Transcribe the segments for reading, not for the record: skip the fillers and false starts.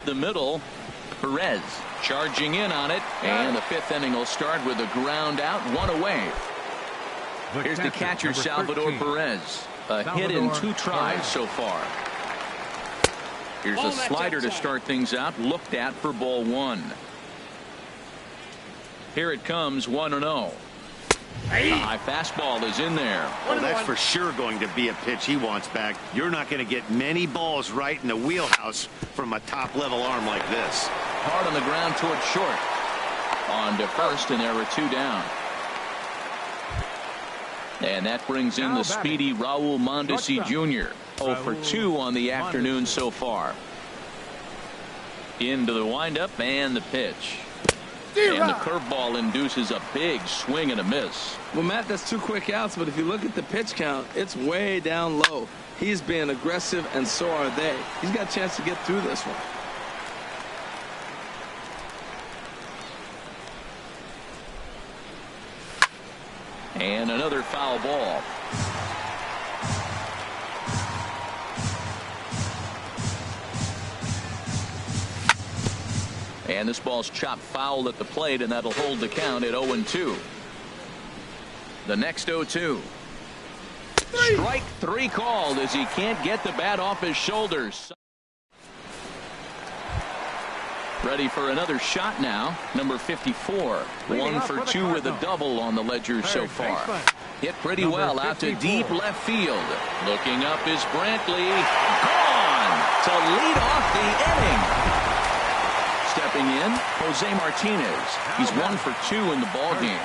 the middle. Perez charging in on it, and the fifth inning will start with a ground out, one away. Here's the catcher, Salvador Perez. A hit in 2 tries so far. Here's a slider to start things out, looked at for ball 1. Here it comes, 1-0. The high fastball is in there. Well, that's for sure going to be a pitch he wants back. You're not going to get many balls right in the wheelhouse from a top-level arm like this. Hard on the ground towards short. On to first, and there are 2 down. And that brings in the speedy Raul Mondesi Jr. 0 for 2 on the afternoon so far. Into the windup and the pitch. And the curveball induces a big swing and a miss. Well, Matt, that's 2 quick outs, but if you look at the pitch count, it's way down low. He's being aggressive, and so are they. He's got a chance to get through this one. And another foul ball. And this ball's chopped foul at the plate, and that'll hold the count at 0-2. The next 0-2. Strike 3 called as he can't get the bat off his shoulders. Ready for another shot now. Number 54. 1 for 2 with a double on the ledger so far. Hit pretty well out to deep left field. Looking up is Brantley. Gone to lead off the inning. Stepping in, Jose Martinez. He's 1 for 2 in the ballgame.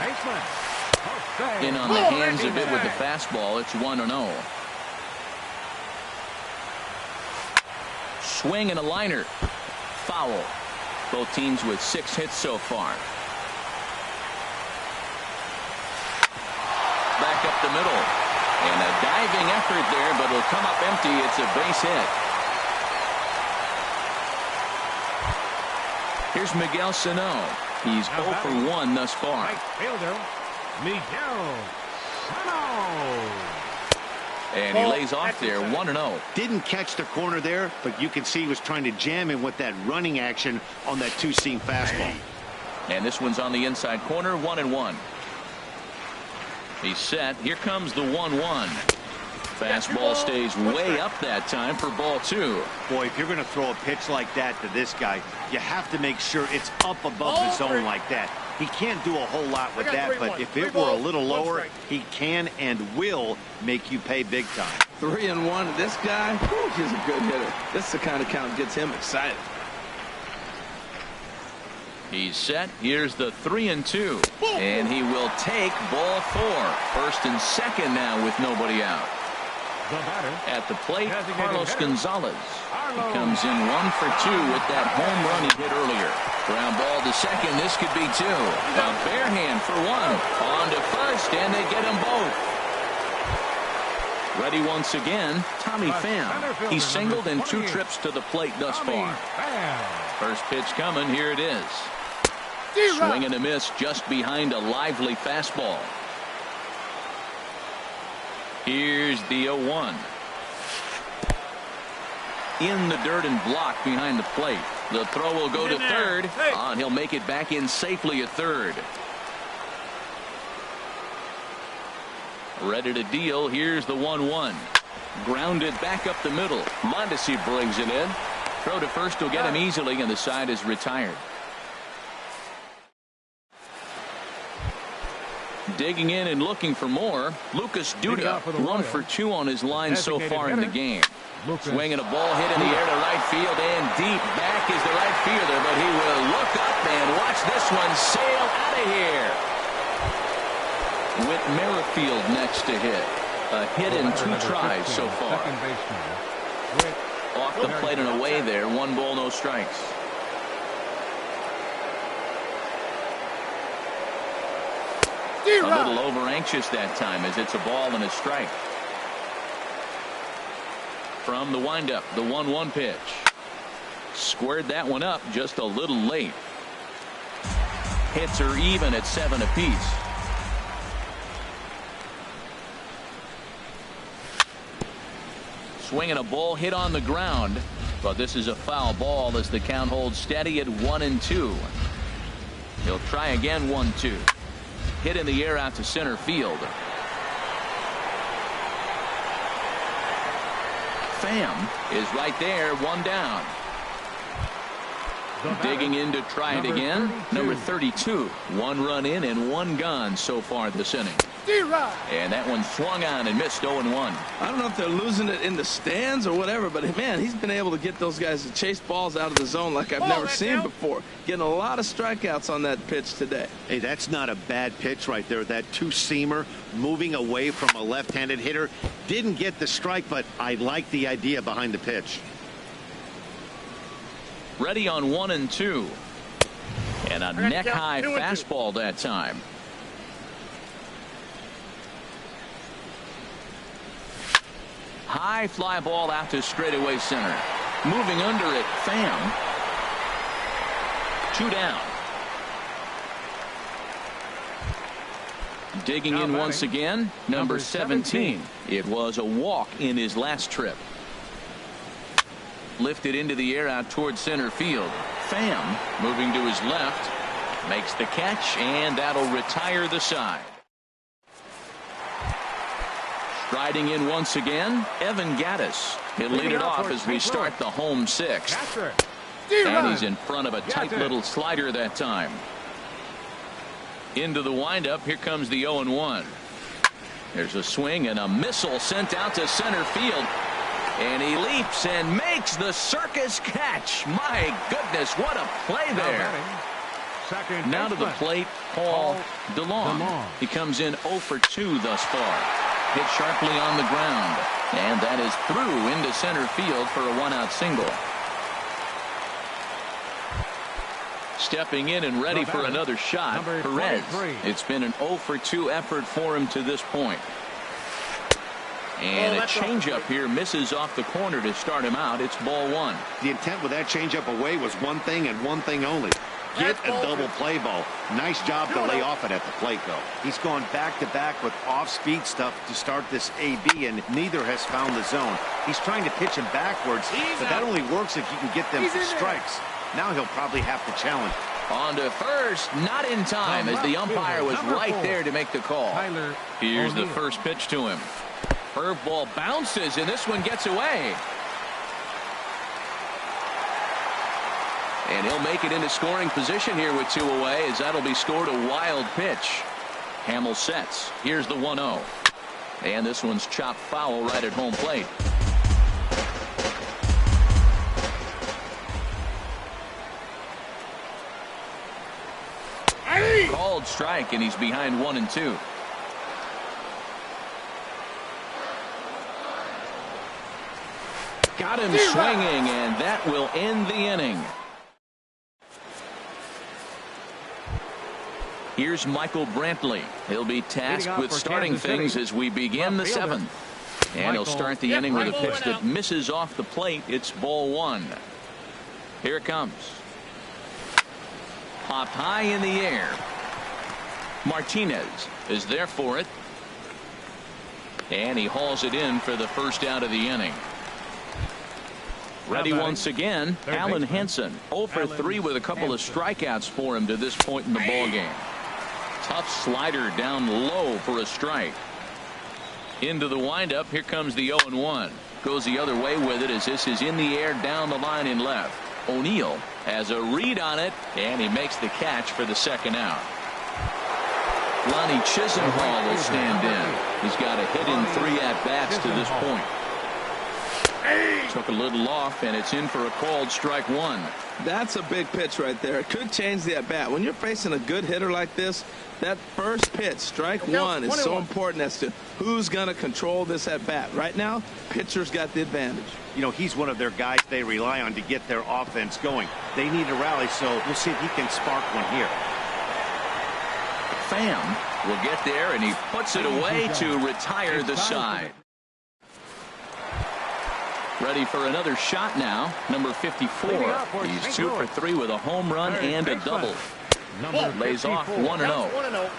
In on the hands of it with the fastball. It's 1-0. Swing and a liner. Foul. Both teams with 6 hits so far. Back up the middle. And a diving effort there, but it'll come up empty. It's a base hit. Here's Miguel Sano. He's 0 for 1 thus far. Right fielder, Miguel Sano. And he lays off there, 1-0. Didn't catch the corner there, but you can see he was trying to jam him with that running action on that 2-seam fastball. And this one's on the inside corner, 1-1. He's set. Here comes the 1-1. Fastball stays way up that time for ball 2. Boy, if you're going to throw a pitch like that to this guy, you have to make sure it's up above the zone like that. He can't do a whole lot with that, but if it were a little lower, he can and will make you pay big time. 3-1. This guy, he's a good hitter. This is the kind of count that gets him excited. He's set. Here's the 3-2. And he will take ball 4. First and second now with nobody out. At the plate, Carlos Gonzalez. He comes in 1 for 2 with that home run he hit earlier. Ground ball to second. This could be 2. A bare hand for 1. On to first, and they get them both. Ready once again, Tommy Pham. He's singled in 2 trips to the plate thus far. First pitch coming. Here it is. Swing and a miss just behind a lively fastball. Here's the 0-1. In the dirt and blocked behind the plate. The throw will go to third. And he'll make it back in safely at third. Ready to deal. Here's the 1-1. Grounded back up the middle. Mondesi brings it in. Throw to first will get him easily, and the side is retired. Digging in and looking for more. Lucas Duda, 1 for 2 on his line so far in the game. Swinging a ball hit in the air to right field, and deep back is the right fielder, but he will look up and watch this one sail out of here. With Merrifield next to hit. A hit in 2 tries so far. Off the plate and away there. 1 ball, no strikes. A little over anxious that time as it's a ball and a strike. From the windup, the 1-1 pitch. Squared that one up just a little late. Hits are even at 7 apiece. Swinging a ball hit on the ground. But this is a foul ball as the count holds steady at 1-2. He'll try again. 1-2. Hit in the air out to center field. Pham is right there. One down. Digging in to try it again. Number 32. 1 run in and 1 gone so far this inning. And that one swung on and missed. 0-1. I don't know if they're losing it in the stands or whatever, but man, he's been able to get those guys to chase balls out of the zone like I've never seen before. Getting a lot of strikeouts on that pitch today. Hey, that's not a bad pitch right there. That two-seamer moving away from a left-handed hitter. Didn't get the strike, but I like the idea behind the pitch. Ready on 1-2. And a neck-high fastball that time. High fly ball out to straightaway center. Moving under it, Pham. 2 down. Digging in once again, number 17. It was a walk in his last trip. Lifted into the air out towards center field. Pham moving to his left. Makes the catch, and that'll retire the side. Striding in once again, Evan Gattis. He'll lead it off as we start the home 6th. And he's in front of a tight little slider that time. Into the windup. Here comes the 0-1. There's a swing and a missile sent out to center field. And he leaps and makes the circus catch. My goodness, what a play there. Now to the plate, Paul DeLong. He comes in 0 for 2 thus far. Hit sharply on the ground. And that is through into center field for a 1-out single. Stepping in and ready for another shot, Perez. It's been an 0 for 2 effort for him to this point. And a changeup here misses off the corner to start him out. It's ball 1. The intent with that changeup away was one thing and one thing only. Get a double play ball. Nice job to lay off it at the plate, though. He's gone back-to-back with off-speed stuff to start this AB, and neither has found the zone. He's trying to pitch him backwards, but that only works if you can get them for strikes. Now he'll probably have to challenge. On to first, not in time, as the umpire was right there to make the call. Here's the first pitch to him. Curveball bounces, and this one gets away. And he'll make it into scoring position here with 2 away, as that'll be scored a wild pitch. Hamill sets. Here's the 1-0. And this one's chopped foul right at home plate. Called strike, and he's behind 1-2. Got him swinging, and that will end the inning. Here's Michael Brantley. He'll be tasked with starting things as we begin the 7th. And he'll start the inning with a pitch that misses off the plate. It's ball 1. Here it comes. Popped high in the air. Martinez is there for it. And he hauls it in for the first out of the inning. Ready once again, Alan Henson. 0 for 3 with a couple of strikeouts for him to this point in the ballgame. Tough slider down low for a strike. Into the windup. Here comes the 0-1. Goes the other way with it as this is in the air down the line in left. O'Neill has a read on it, and he makes the catch for the second out. Lonnie Chisenhall will stand in. He's got a hit in 3 at-bats to this point. Took a little off, and it's in for a called strike 1. That's a big pitch right there. It could change the at-bat. When you're facing a good hitter like this, that first pitch, strike 1, is so important as to who's going to control this at-bat. Right now, pitcher's got the advantage. You know, he's one of their guys they rely on to get their offense going. They need a rally, so we'll see if he can spark one here. Pham will get there, and he puts it away to retire the side. Ready for another shot now. Number 54. He's 2 for 3 with a home run and a double. Lays off 1-0.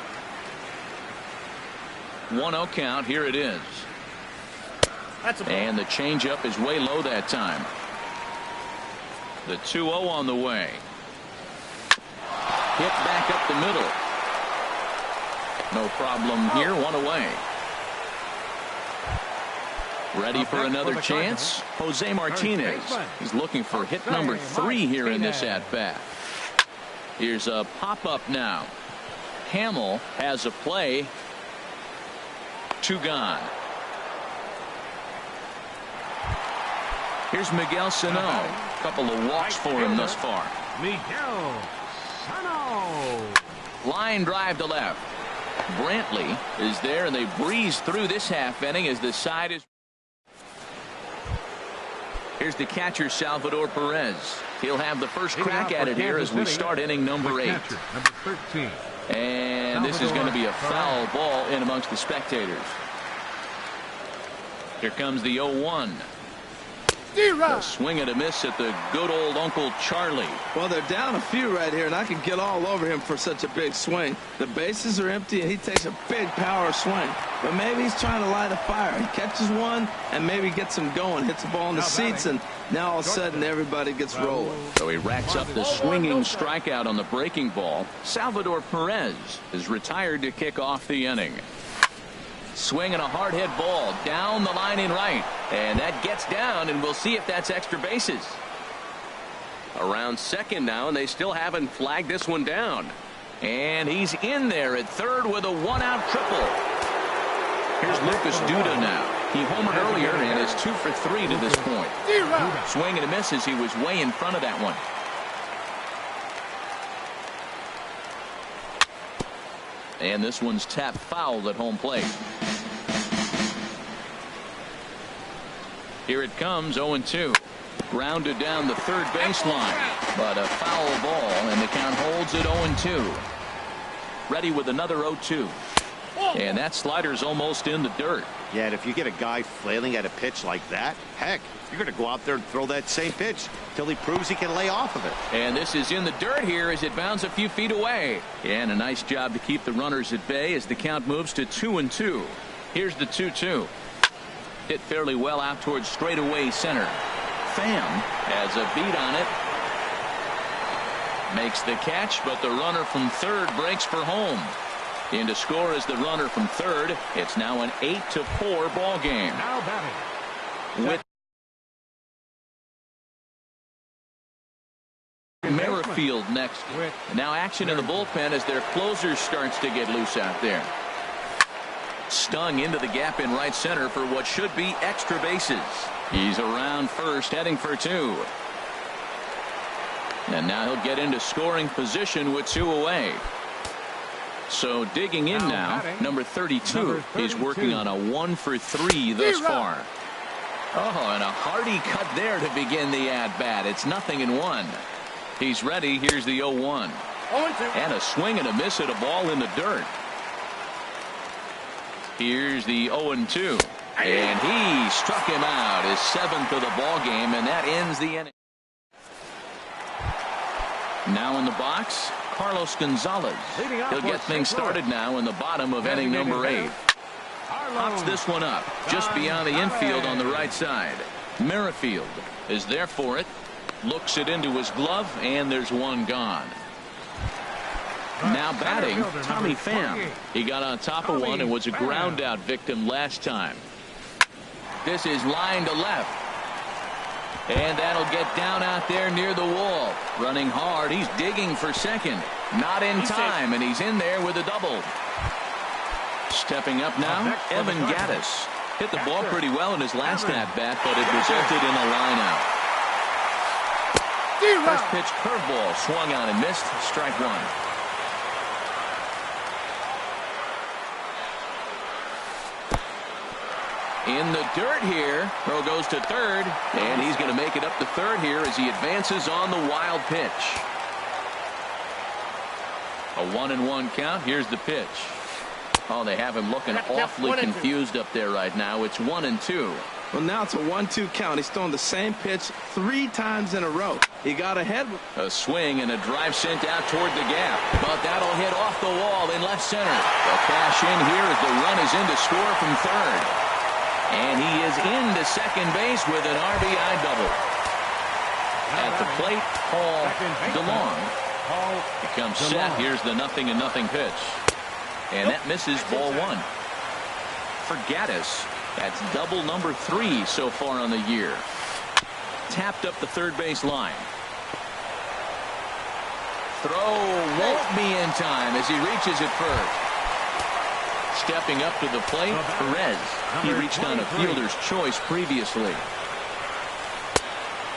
1-0 count. Here it is. And the changeup is way low that time. The 2-0 on the way. Hit back up the middle. No problem here. 1 away. Ready for another chance. Jose Martinez. He's looking for hit number 3 here in this at-bat. Here's a pop-up now. Hamill has a play. 2 gone. Here's Miguel Sano. A couple of walks for him thus far. Miguel Sano. Line drive to left. Brantley is there, and they breeze through this half inning as the side is. Here's the catcher, Salvador Perez. He'll have the first crack at it here as we start inning number 8. Number 13. And this is going to be a foul ball in amongst the spectators. Here comes the 0-1. A swing and a miss at the good old Uncle Charlie. Well, they're down a few right here, and I can get all over him for such a big swing. The bases are empty, and he takes a big power swing. But maybe he's trying to light a fire. He catches one and maybe gets him going, hits the ball in the seats, and now all of a sudden everybody gets rolling. So he racks up the swinging strikeout on the breaking ball. Salvador Perez is retired to kick off the inning. Swing and a hard hit ball down the line in right, and that gets down, and we'll see if that's extra bases. Around second now, and they still haven't flagged this one down, and he's in there at third with a 1-out triple. Here's Lucas Duda now. He homered earlier and is 2 for 3 to this point. Swing and a miss as he was way in front of that one. And this one's tapped foul at home plate. Here it comes, 0-2. Grounded down the third baseline, but a foul ball, and the count holds at 0-2. Ready with another 0-2. And that slider's almost in the dirt. Yeah, and if you get a guy flailing at a pitch like that, heck, you're going to go out there and throw that same pitch till he proves he can lay off of it. And this is in the dirt here as it bounds a few feet away. And a nice job to keep the runners at bay as the count moves to 2-2. Here's the 2-2. Hit fairly well out towards straightaway center. Pham has a beat on it. Makes the catch, but the runner from third breaks for home. In to score is the runner from third. It's now an 8-4 ball game. Now batting. With Merrifield next. Now action in the bullpen as their closer starts to get loose out there. Stung into the gap in right center for what should be extra bases. He's around first, heading for 2. And now he'll get into scoring position with 2 away. So digging in now, number 32 is working on a 1 for 3 thus far. Oh, and a hearty cut there to begin the at-bat. It's 0-1. He's ready. Here's the 0-1. And a swing and a miss at a ball in the dirt. Here's the 0-2. And he struck him out, his 7th of the ball game, and that ends the inning. Now in the box, Carlos Gonzalez. He'll get things started now in the bottom of inning number 8. Pops this one up just beyond the infield on the right side. Merrifield is there for it. Looks it into his glove, and there's one gone. Now batting, Tommy Pham. He got on top of one and was a ground out victim last time. This is line to left. And that'll get down out there near the wall. Running hard. He's digging for second. Not in time, and he's in there with a double. Stepping up now, Evan Gattis. Hit the ball pretty well in his last at-bat, but it resulted in a line-out. First pitch curveball swung on and missed. Strike 1. In the dirt here. Throw goes to third, and he's going to make it up to third here as he advances on the wild pitch. A 1-1 count. Here's the pitch. Oh, they have him looking awfully confused up there right now. It's 1-2. Well, now it's a 1-2 count. He's throwing the same pitch 3 times in a row. He got ahead. A swing and a drive sent out toward the gap, but that'll hit off the wall in left center. The cash in here as the run is in to score from third. And he is into second base with an RBI double. At the plate, Paul DeLong. He comes set. Here's the 0-0 pitch. And that misses ball 1. For Gaddis, that's double number 3 so far on the year. Tapped up the third base line. Throw won't be in time as he reaches it first. Stepping up to the plate, Perez. He reached on a fielder's choice previously.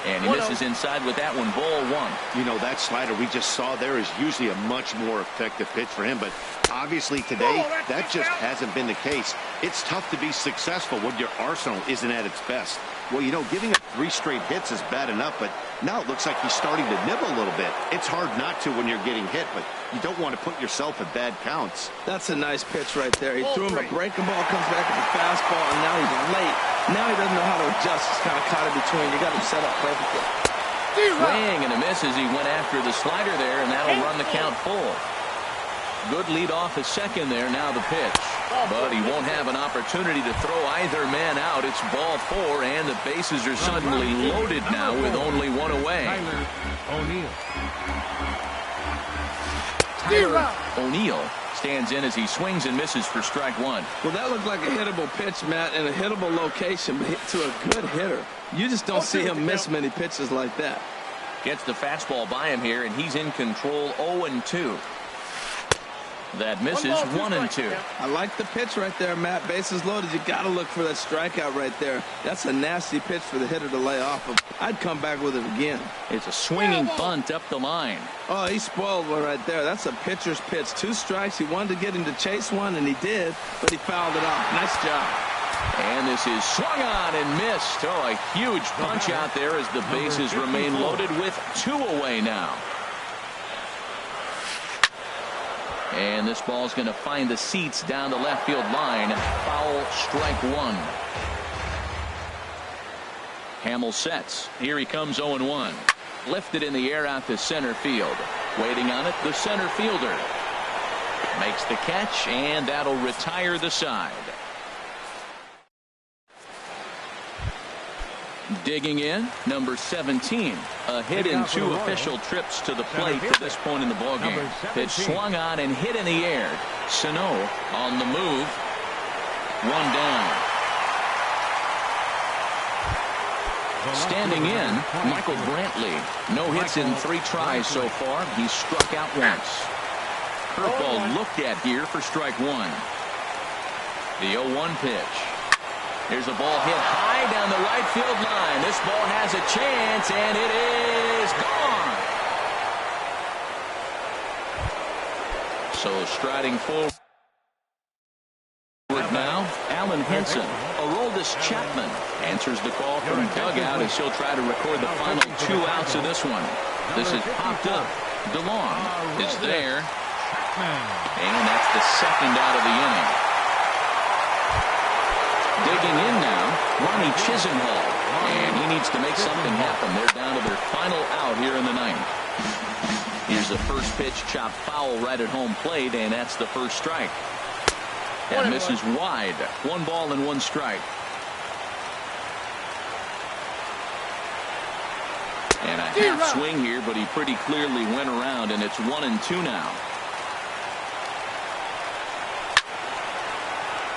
And he misses inside with that one, ball 1. You know, that slider we just saw there is usually a much more effective pitch for him, but obviously today that just hasn't been the case. It's tough to be successful when your arsenal isn't at its best. Well, you know, giving up 3 straight hits is bad enough, but now it looks like he's starting to nibble a little bit. It's hard not to when you're getting hit, but you don't want to put yourself in bad counts. That's a nice pitch right there. He threw him a breaking ball, comes back with a fastball, and now he's late. Now he doesn't know how to adjust. He's kind of caught in between. You got him set up perfectly. Swing and a miss as he went after the slider there, and that'll run the count full. Good lead off his second there. Now the pitch. But he won't have an opportunity to throw either man out. It's ball 4, and the bases are suddenly loaded now with only 1 away. O'Neill stands in as he swings and misses for strike 1. Well, that looked like a hittable pitch, Matt, in a hittable location, but hit to a good hitter. You just don't see him miss many pitches like that. Gets the fastball by him here, and he's in control 0-2. That misses 1-2. I like the pitch right there, Matt. Bases loaded. You got to look for that strikeout right there. That's a nasty pitch for the hitter to lay off of. I'd come back with it again. It's a swinging bunt up the line. Oh, he spoiled one right there. That's a pitcher's pitch. 2 strikes. He wanted to get him to chase one, and he did, but he fouled it off. Nice job. And this is swung on and missed. Oh, a huge punch out there as the bases remain loaded with 2 away now. And this ball's going to find the seats down the left field line. Foul, strike 1. Hamill sets. Here he comes 0-1. Lifted in the air out to center field. Waiting on it, the center fielder. Makes the catch, and that'll retire the side. Digging in, number 17. A hit in 2 official trips to the plate to this point in the ballgame. Pitch swung on and hit in the air. Sano on the move. 1 down. Standing in, Michael Brantley. No hits in 3 tries so far. He's struck out once. Curveball looked at here for strike 1. The 0-1 pitch. Here's a ball hit high down the right field line. This ball has a chance, and it is gone. So striding forward now, Alan Henson. Aroldis Chapman answers the call from dugout as he'll try to record the final 2 outs of this one. This is popped up. DeLong is there. And that's the 2nd out of the inning. Digging in now, Ronnie Chisenhall. And he needs to make something happen. They're down to their final out here in the 9th. Here's the first pitch, chopped foul right at home plate, and that's the first strike. That misses wide. 1 ball and 1 strike. And a half swing here, but he pretty clearly went around, and it's 1-2 now.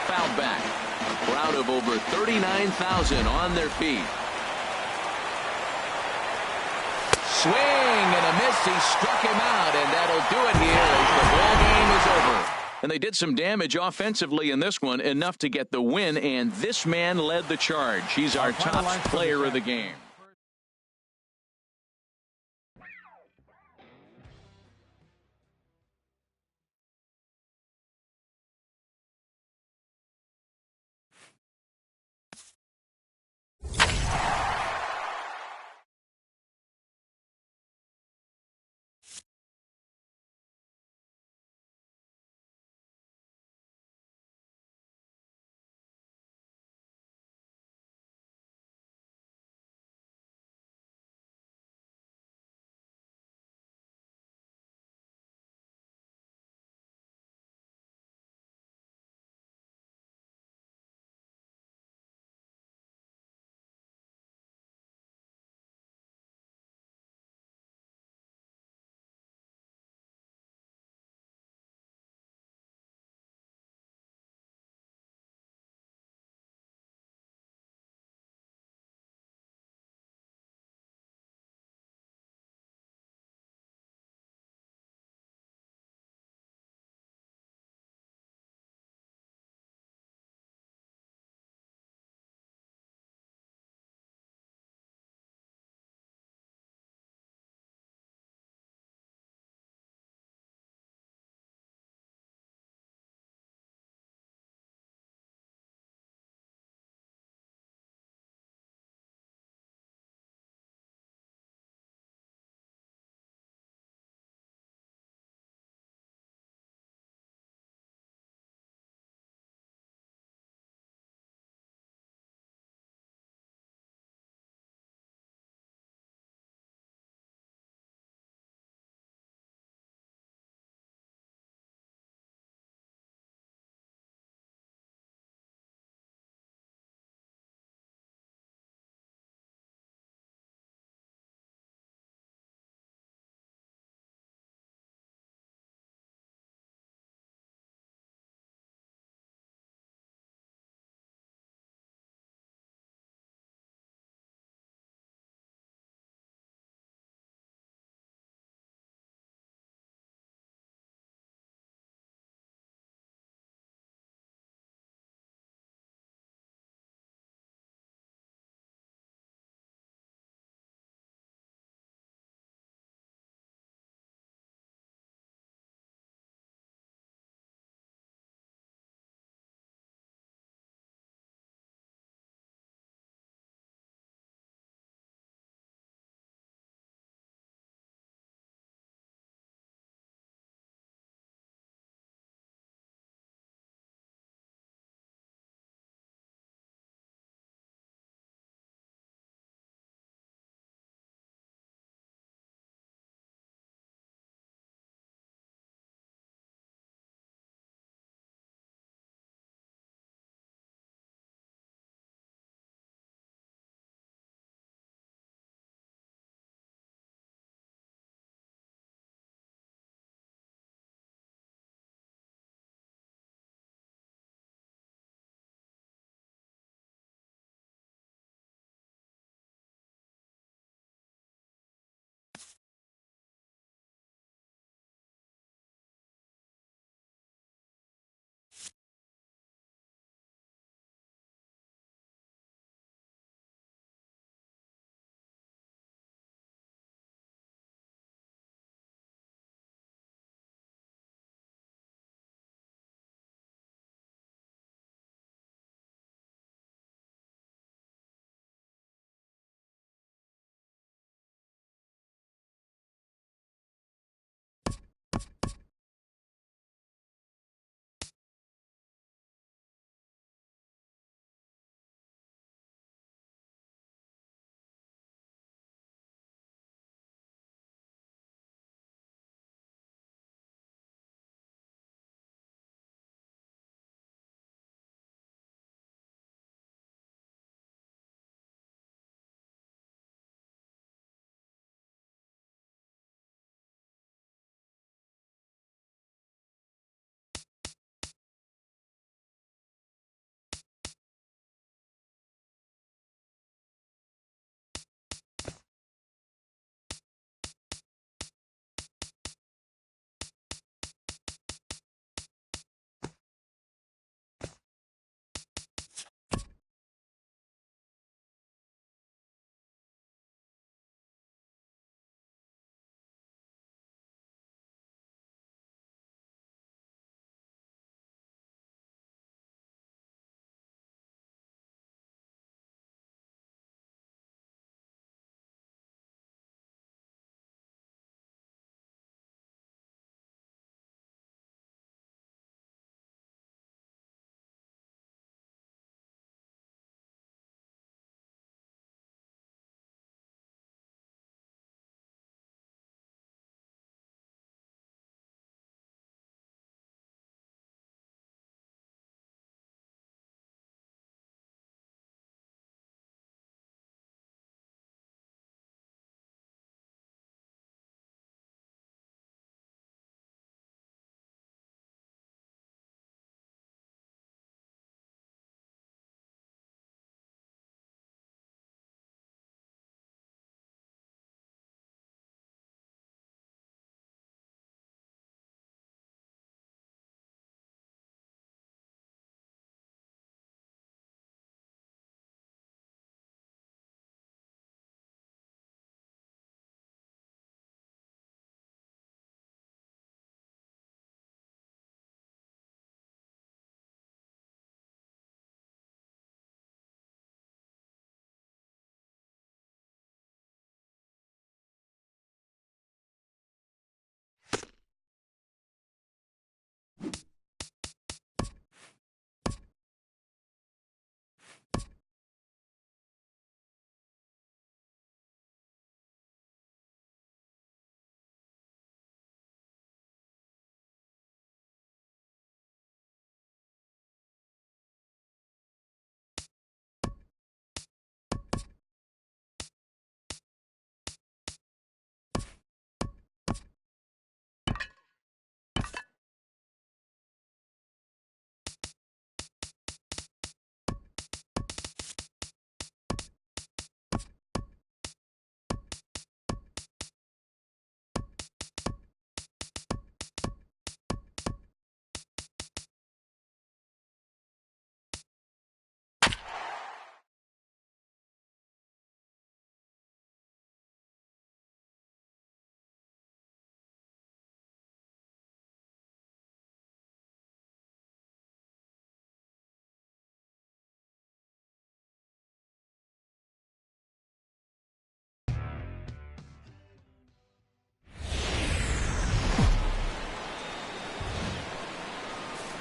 Fouled back. A crowd of over 39,000 on their feet. Swing and a miss. He struck him out, and that'll do it here as the ball game is over. And they did some damage offensively in this one, enough to get the win, and this man led the charge. He's our top player of the game.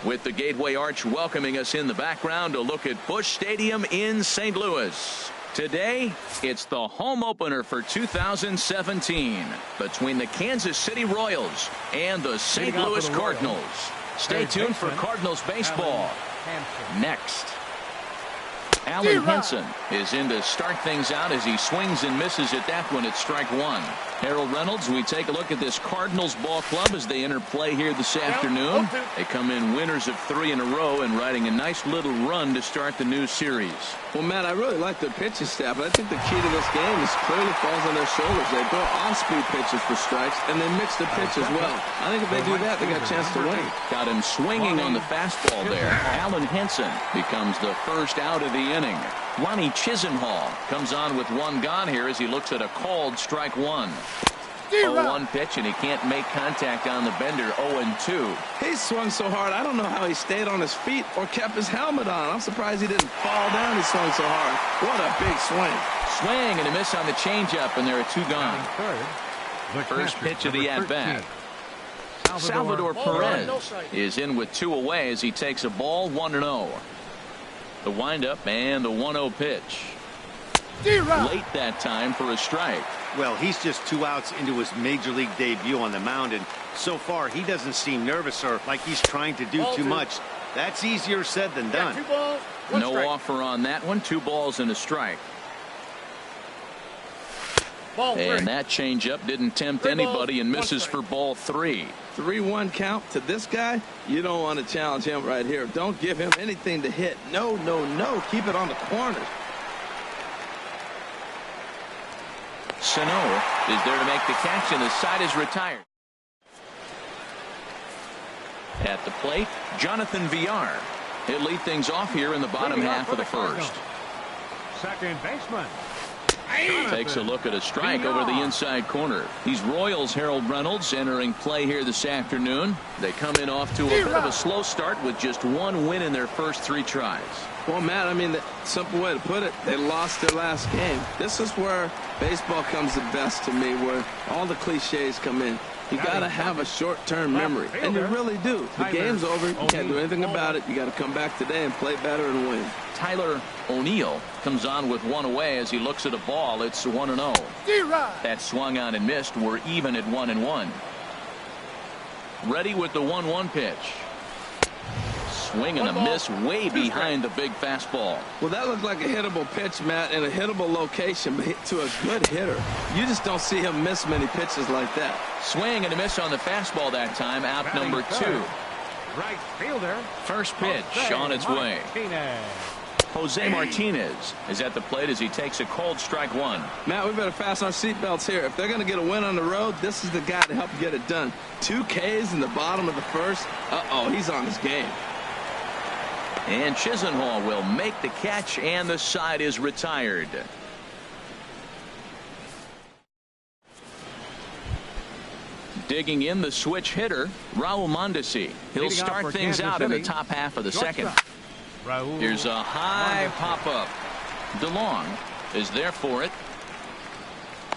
with the Gateway Arch welcoming us in the background to look at Busch Stadium in St. Louis. Today, it's the home opener for 2017 between the Kansas City Royals and the St. Louis Cardinals. Stay tuned for Cardinals baseball. Next. Alan Henson is in to start things out as he swings and misses at that one at strike one. Harold Reynolds, we take a look at this Cardinals ball club as they enter play here this afternoon. They come in winners of 3 in a row and riding a nice little run to start the new series. Well, Matt, I really like their pitching staff, but I think the key to this game is clearly falls on their shoulders. They throw off-speed pitches for strikes, and they mix the pitch as well. I think if they do that, they got a chance to win. Got him swinging on the fastball there. Alan Henson becomes the first out of the inning. Ronnie Chisenhall comes on with 1 gone here as he looks at a called strike 1. 0-1 pitch, and he can't make contact on the bender. 0-2. He swung so hard, I don't know how he stayed on his feet or kept his helmet on. I'm surprised he didn't fall down. He swung so hard. What a big swing. Swing and a miss on the changeup, and there are 2 gone. First pitch of the at-bat. Salvador Perez is in with 2 away as he takes a ball 1-0. The windup and the 1-0 pitch. Late that time for a strike. Well, he's just 2 outs into his major league debut on the mound, and so far he doesn't seem nervous or like he's trying to do too much. That's easier said than done. No offer on that one. 2 balls and a strike. And that changeup didn't tempt anybody and misses for ball 3. 3-1 count to this guy. You don't want to challenge him right here. Don't give him anything to hit. No, no, no. Keep it on the corners. Sano is there to make the catch, and the side is retired. At the plate, Jonathan Villar. He'll lead things off here in the bottom half of the first. Second baseman. Takes a look at a strike over the inside corner. These Royals, Harold Reynolds, entering play here this afternoon. They come in off to a bit of a slow start with just 1 win in their first 3 tries. Well, Matt, I mean, the simple way to put it, they lost their last game. This is where baseball comes the best to me, where all the cliches come in. You got to have a short-term memory, and you really do. The game's over. You can't do anything about it. You got to come back today and play better and win. Tyler O'Neill comes on with 1 away as he looks at a ball. It's 1-0. That swung on and missed. We're even at 1-1. Ready with the 1-1 pitch. Swing and a miss way behind the big fastball. Well, that looked like a hittable pitch, Matt, in a hittable location to a good hitter. You just don't see him miss many pitches like that. Swing and a miss on the fastball that time. Out number 2. Right fielder. First pitch on its way. Jose Martinez is at the plate as he takes a cold strike 1. Matt, we better fasten our seatbelts here. If they're going to get a win on the road, this is the guy to help get it done. 2 Ks in the bottom of the first. Uh-oh, he's on his game. And Chisenhall will make the catch, and the side is retired. Digging in the switch hitter, Raul Mondesi. He'll start things out in the top half of the second. Here's a high pop-up. DeLong is there for it.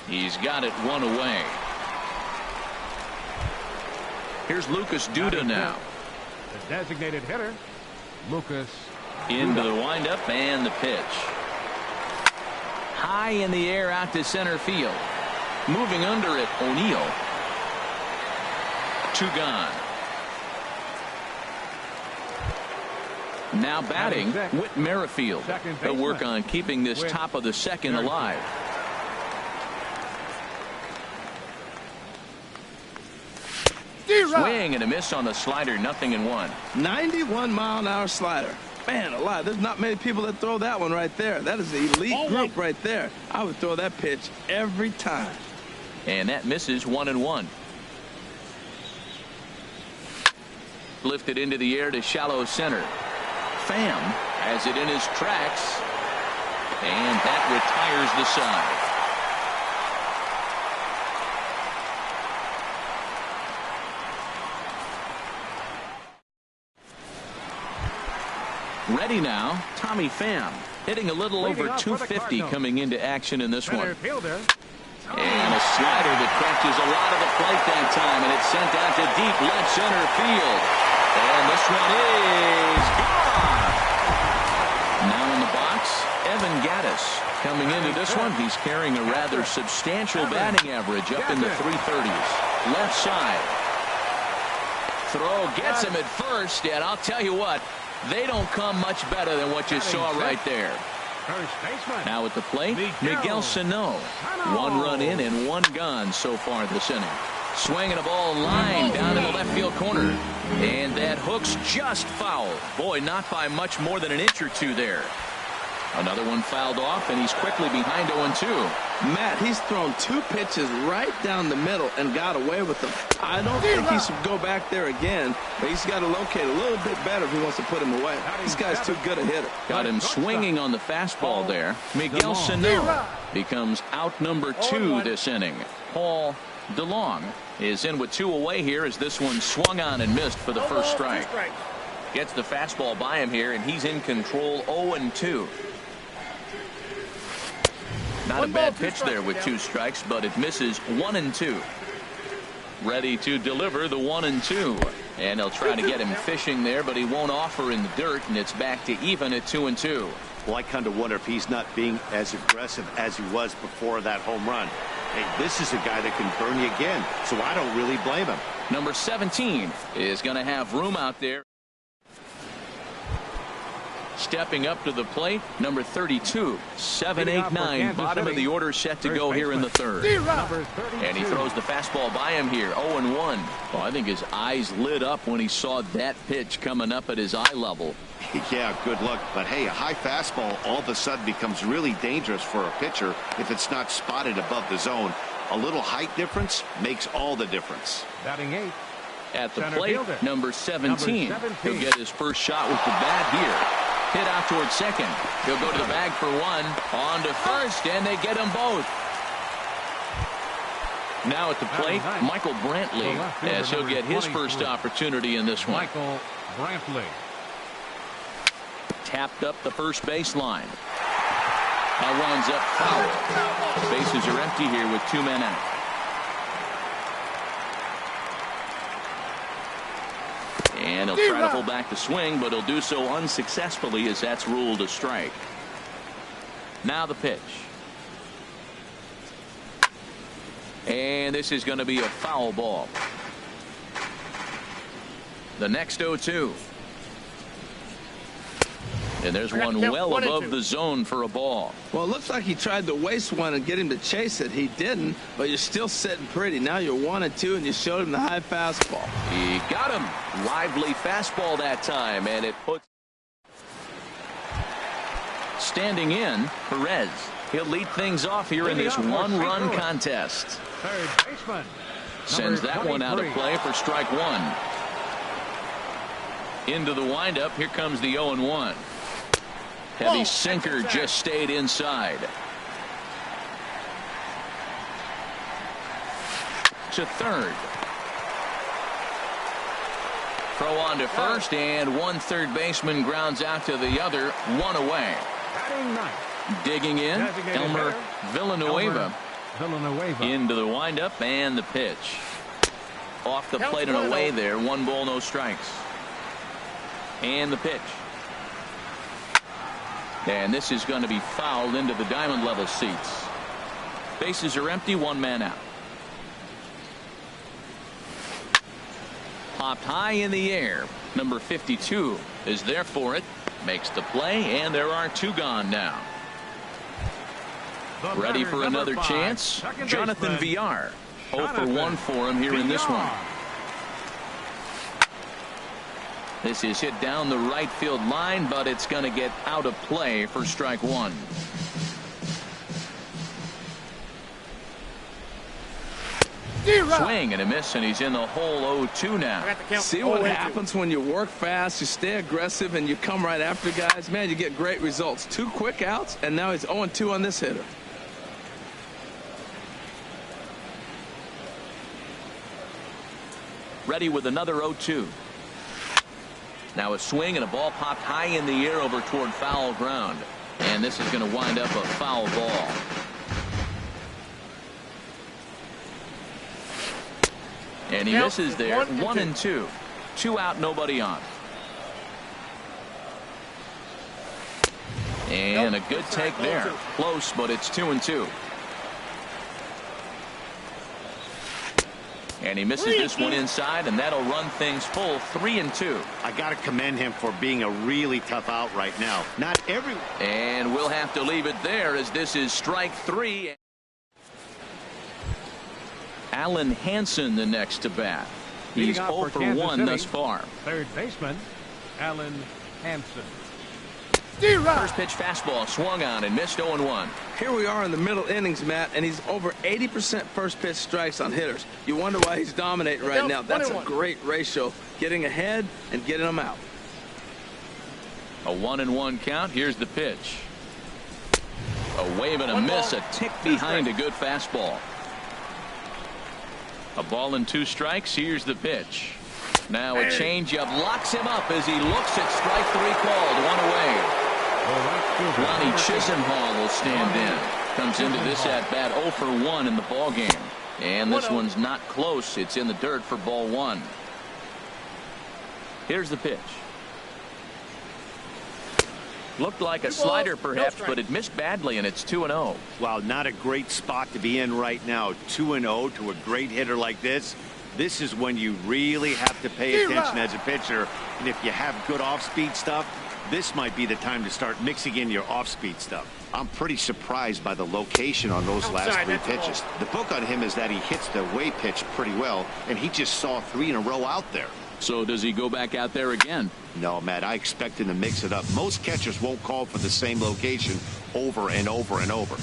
He's got it 1 away. Here's Lucas Duda now. The designated hitter, Lucas. Into the windup and the pitch. High in the air out to center field. Moving under it, O'Neill. 2 gone. Now batting, Whit Merrifield. They'll work on keeping this top of the second alive. Swing and a miss on the slider. 0-1. 91-mile-an-hour slider. Man alive, there's not many people that throw that one right there. That is the elite group right there. I would throw that pitch every time. And that misses. 1-1. Lifted into the air to shallow center. Pham has it in his tracks, and that retires the side. Ready now, Tommy Pham, hitting a little over 250 coming into action in this one. And a slider that catches a lot of the plate that time, and it's sent out to deep left center field. And this one is gone. Now in the box, Evan Gaddis. Coming into this one, he's carrying a rather substantial batting average up in the 330s. Left side. Throw gets him at first, and I'll tell you what, they don't come much better than what you saw right there. Now at the plate, Miguel Sano. 1 run in and 1 gone so far this inning. Swinging a ball line down in the left field corner. And that hook's just foul. Boy, not by much more than an inch or two there. Another one fouled off, and he's quickly behind 0-2. Matt, he's thrown 2 pitches right down the middle and got away with them. I don't think he should go back there again, but he's got to locate a little bit better if he wants to put him away. This guy's too good a hitter. Got him swinging on the fastball there. Miguel Sano becomes out number 2 this inning. Paul DeLong is in with 2 away here as this one swung on and missed for the first strike. Gets the fastball by him here, and he's in control 0-2. Not a bad pitch there with 2 strikes, but it misses 1-2. Ready to deliver the 1-2. And they'll try to get him fishing there, but he won't offer in the dirt, and it's back to even at 2-2. Well, I kind of wonder if he's not being as aggressive as he was before that home run. Hey, this is a guy that can burn you again, so I don't really blame him. Number 17 is going to have room out there. Stepping up to the plate, number 32, 7-8-9, bottom of the order set to go here in the 3rd. And he throws the fastball by him here, 0-1. Well, I think his eyes lit up when he saw that pitch coming up at his eye level. Yeah, good luck. But hey, a high fastball all of a sudden becomes really dangerous for a pitcher if it's not spotted above the zone. A little height difference makes all the difference. Batting 8. At the plate, number 17. He'll get his first shot with the bat here. Hit out towards second. He'll go to the bag for 1. On to first, and they get them both. Now at the plate, Michael Brantley, as he'll get his first opportunity in this one. Michael Brantley. Tapped up the first baseline. That winds up foul. Bases are empty here with 2 men out. And he'll try to pull back the swing, but he'll do so unsuccessfully as that's ruled a strike. Now the pitch. And this is going to be a foul ball. The next 0-2. And there's one well above the zone for a ball. Well, it looks like he tried to waste one and get him to chase it. He didn't, but you're still sitting pretty. Now you're 1-2, and you showed him the high fastball. He got him. Lively fastball that time, and it puts. Standing in, Perez. He'll lead things off here in this 1-run contest. Third baseman. Sends that one out of play for strike 1. Into the windup. Here comes the 0-1. Heavy sinker just stayed inside. To third. Throw on to first, and 1 third baseman grounds out to the other, 1 away. Digging in, Elmer Villanueva. Into the windup and the pitch. Off the plate and away there. 1 ball, no strikes. And the pitch. And this is going to be fouled into the diamond level seats. Bases are empty, 1 man out. Popped high in the air. Number 52 is there for it. Makes the play, and there are 2 gone now. Ready for another chance. Jonathan Villar. 0 for 1 for him here in this one. This is hit down the right field line, but it's going to get out of play for strike 1. Swing and a miss, and he's in the hole 0-2 now. See what happens when you work fast, you stay aggressive, and you come right after guys. Man, you get great results. 2 quick outs, and now he's 0-2 on this hitter. Ready with another 0-2. Now a swing and a ball popped high in the air over toward foul ground. And this is going to wind up a foul ball. And he misses there. 1-2. 2 out, nobody on. And a good take there. Close, but it's 2-2. And he misses this one inside, and that'll run things full 3-2. I got to commend him for being a really tough out right now. Not everyone. And we'll have to leave it there as this is strike 3. Alan Hansen the next to bat. He's 0 for 1 thus far. Third baseman, Alan Hansen. First pitch fastball swung on and missed 0-1. Here we are in the middle innings, Matt, and he's over 80% first pitch strikes on hitters. You wonder why he's dominating right now. That's a great ratio, getting ahead and getting them out. A 1-1 count. Here's the pitch. A wave and a miss, a tick behind a good fastball. A ball and 2 strikes. Here's the pitch. Now a changeup locks him up as he looks at strike 3 called. 1 away. Ronnie Chisenhall will stand in. Comes into this at bat 0 for 1 in the ball game. And this one's not close. It's in the dirt for ball 1. Here's the pitch. Looked like a slider perhaps, but it missed badly, and it's 2-0. Wow, not a great spot to be in right now. 2-0 to a great hitter like this. This is when you really have to pay attention as a pitcher. And if you have good off-speed stuff, this might be the time to start mixing in your off-speed stuff. I'm pretty surprised by the location on those last 3 pitches. The book on him is that he hits the away pitch pretty well, and he just saw 3 in a row out there. So does he go back out there again? No, Matt, I expect him to mix it up. Most catchers won't call for the same location over and over and over.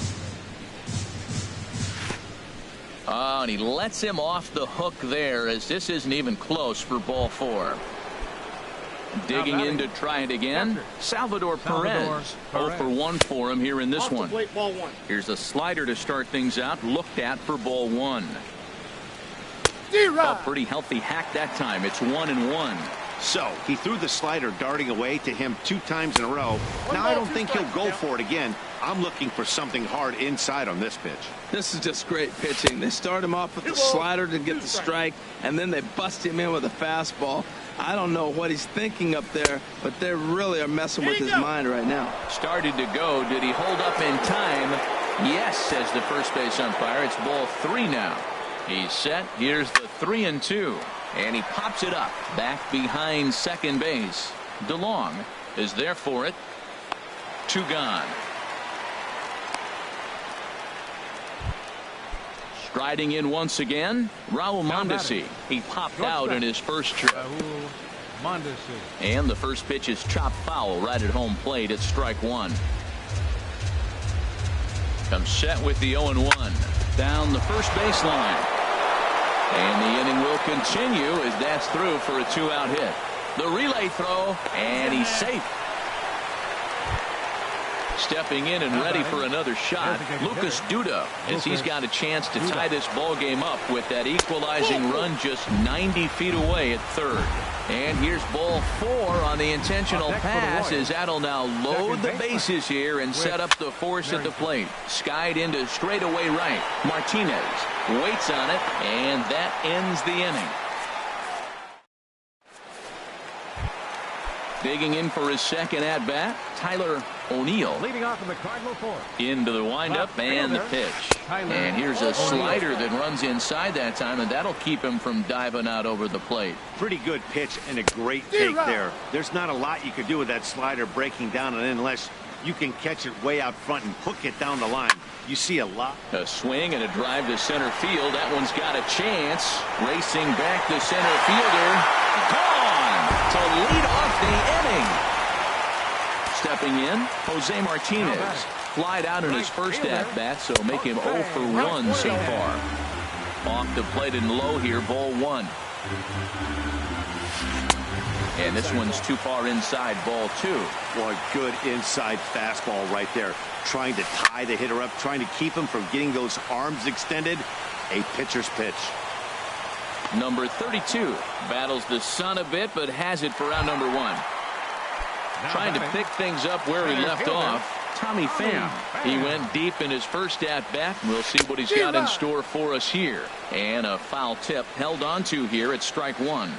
Oh, and he lets him off the hook there as this isn't even close for ball 4. Digging in to try it again. Salvador Perez. 0 for 1 for him here in this one. Here's a slider to start things out. Looked at for ball 1. A pretty healthy hack that time. It's 1-1. So he threw the slider darting away to him 2 times in a row. Now I don't think he'll go for it again. I'm looking for something hard inside on this pitch. This is just great pitching. They start him off with the slider to get the strike, and then they bust him in with a fastball. I don't know what he's thinking up there, but they really are messing with his mind right now. Started to go. Did he hold up in time? Yes, says the first base umpire. It's ball 3 now. He's set. Here's the 3-2. And he pops it up back behind second base. DeLong is there for it. 2 gone. Striding in once again, Raul Mondesi. He popped out in his first trip. And the first pitch is chopped foul right at home plate. It's strike 1. Comes set with the 0-1 down the first baseline. And the inning will continue as that's through for a 2-out hit. The relay throw, and he's safe. Stepping in and ready for another shot, Lucas Duda, as he's got a chance to tie this ball game up with that equalizing run just 90 feet away at third. And here's ball 4 on the intentional pass as that'll now load the bases here and set up the force at the plate. Skied into straightaway right. Martinez waits on it, and that ends the inning. Digging in for his second at-bat, Tyler O'Neill. Leading off in the Cardinal fourth. Into the windup and the pitch. And here's a slider that runs inside that time, and that'll keep him from diving out over the plate. Pretty good pitch and a great take there. There's not a lot you could do with that slider breaking down and in unless you can catch it way out front and hook it down the line. You see a lot. A swing and a drive to center field. That one's got a chance. Racing back to center fielder. Gone to lead off the inning. Stepping in, Jose Martinez. Flied out in his first at-bat, so make him 0 for 1 so far. Off the plate and low here, ball 1. And this one's too far inside, ball 2. Boy, good inside fastball right there. Trying to tie the hitter up, trying to keep him from getting those arms extended. A pitcher's pitch. Number 32 battles the sun a bit, but has it for round number 1. Trying to pick things up where he left off. Tommy Pham. He went deep in his first at-bat. We'll see what he's got in store for us here. And a foul tip held on to here at strike 1.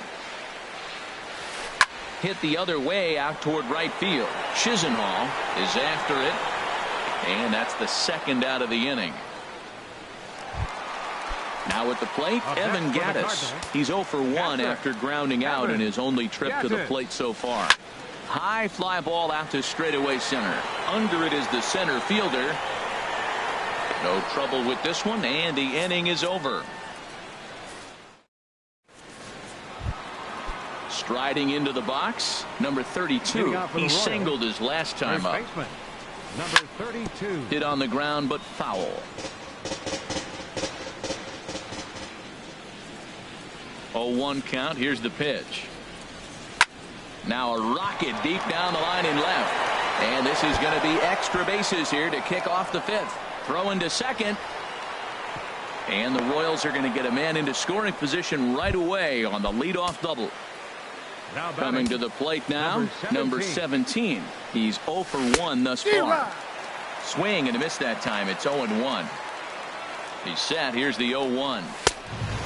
hit the other way out toward right field. Chisenhall is after it, and that's the second out of the inning. Now at the plate, Evan Gattis. He's 0 for 1 after grounding out in his only trip to the plate so far. High fly ball out to straightaway center. Under it is the center fielder. No trouble with this one, and the inning is over. Striding into the box, number 32. He singled his last time up. Number 32. Hit on the ground, but foul. 0-1 count. Here's the pitch. Now a rocket deep down the line in left. And this is going to be extra bases here to kick off the fifth. Throw into second. And the Royals are going to get a man into scoring position right away on the leadoff double. Coming to the plate now, number 17. He's 0 for 1 thus far. Swing and a miss that time. It's 0-1. He's set. Here's the 0-1.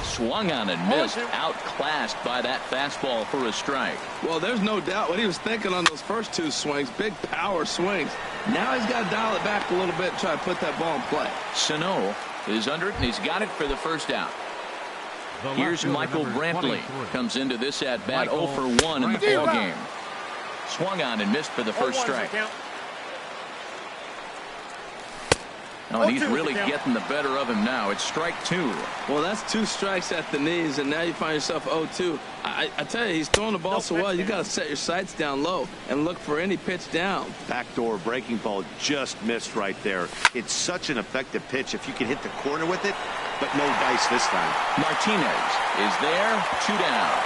Swung on and missed. Outclassed by that fastball for a strike. Well, there's no doubt what he was thinking on those first two swings. Big power swings. Now he's got to dial it back a little bit and try to put that ball in play. Sano is under it, and he's got it for the first out. Here's Michael Brantley. Comes into this at bat 0 for 1 in the ball game. Swung on and missed for the first strike. Oh, and he's really getting the better of him now. It's strike 2. Well, that's 2 strikes at the knees, and now you find yourself 0-2. I tell you, he's throwing the ball so well, you got to set your sights down low and look for any pitch down. Backdoor breaking ball just missed right there. It's such an effective pitch if you can hit the corner with it, but no dice this time. Martinez is there, 2 down.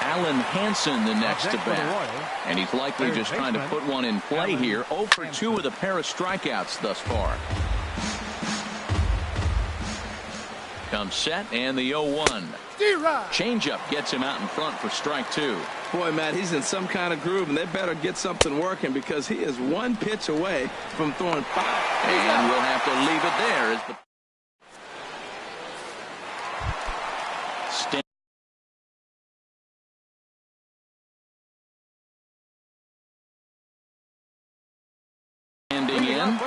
Alan Hansen the next to bat, and he's likely just trying to put one in play here. 0 for 2 with a pair of strikeouts thus far. Comes set, and the 0-1. Changeup gets him out in front for strike 2. Boy, Matt, he's in some kind of groove, and they better get something working because he is 1 pitch away from throwing 5. And we'll have to leave it there as the standing in.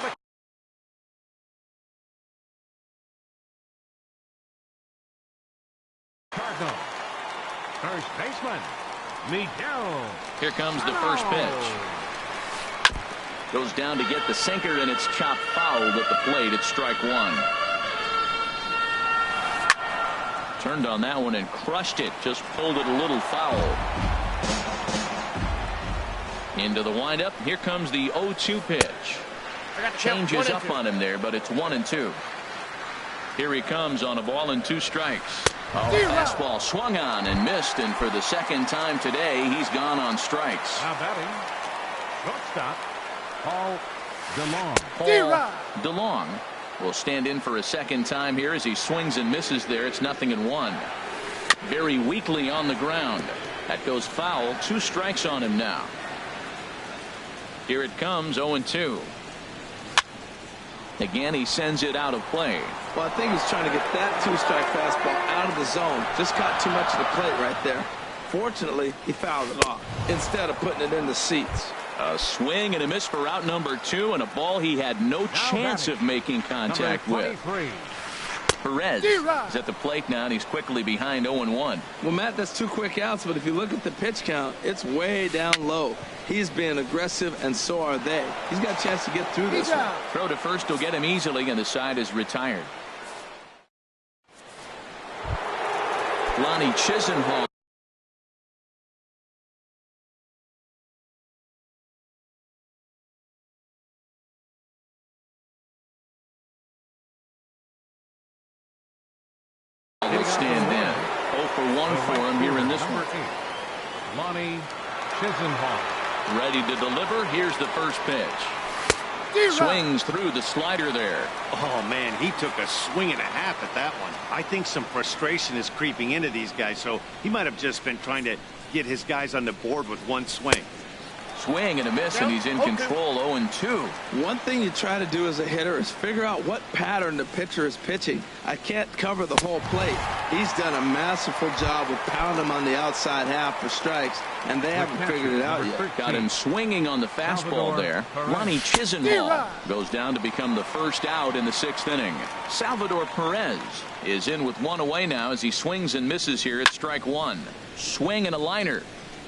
Cardinal. First baseman. Miguel. Here comes the first pitch. Goes down to get the sinker, and it's chopped fouled at the plate. It's strike 1. Turned on that one and crushed it. Just pulled it a little foul. Into the windup. Here comes the 0-2 pitch. Changes up on him there, but it's 1-2. Here he comes on a ball and 2 strikes. Fastball swung on and missed, and for the second time today, he's gone on strikes. Now batting, shortstop, Paul DeLong. Paul DeLong will stand in for a second time here as he swings and misses there. It's 0-1. Very weakly on the ground. That goes foul. 2 strikes on him now. Here it comes, 0-2. Again, he sends it out of play. Well, I think he's trying to get that 2-strike fastball out of the zone. Just caught too much of the plate right there. Fortunately, he fouled it off instead of putting it in the seats. A swing and a miss for out number 2, and a ball he had no chance of making contact with. Perez is at the plate now, and he's quickly behind 0-1. Well, Matt, that's 2 quick outs, but if you look at the pitch count, it's way down low. He's being aggressive, and so are they. He's got a chance to get through this one. Throw to first will get him easily, and the side is retired. Lonnie Chisenhall. Will stand in. 0 for 1 for him here in this one. Lonnie Chisenhall. Ready to deliver. Here's the first pitch. Swings through the slider there. Oh, man, he took a swing and a half at that one. I think some frustration is creeping into these guys, so he might have just been trying to get his guys on the board with 1 swing. Swing and a miss, and he's in control. 0-2. One thing you try to do as a hitter is figure out what pattern the pitcher is pitching. I can't cover the whole plate. He's done a masterful job of pounding him on the outside half for strikes, and they haven't figured it out yet. Got him swinging on the fastball there. Ronnie Chisenhall goes down to become the first out in the 6th inning. Salvador Perez is in with 1 away now as he swings and misses here at strike 1. Swing and a liner,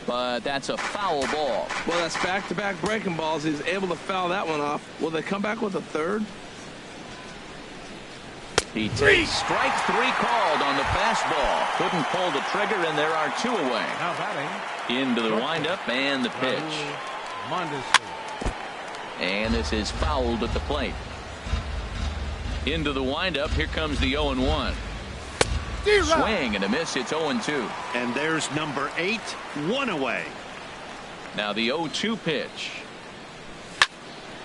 but that's a foul ball. Well, that's back-to-back breaking balls. He's able to foul that one off. Will they come back with a third? He takes strike 3 called on the fastball. Couldn't pull the trigger, and there are 2 away. Now batting. Into the windup and the pitch. And this is fouled at the plate. Into the windup. Here comes the 0-1. Swing and a miss. It's 0-2. And there's number 8, 1 away. Now the 0-2 pitch.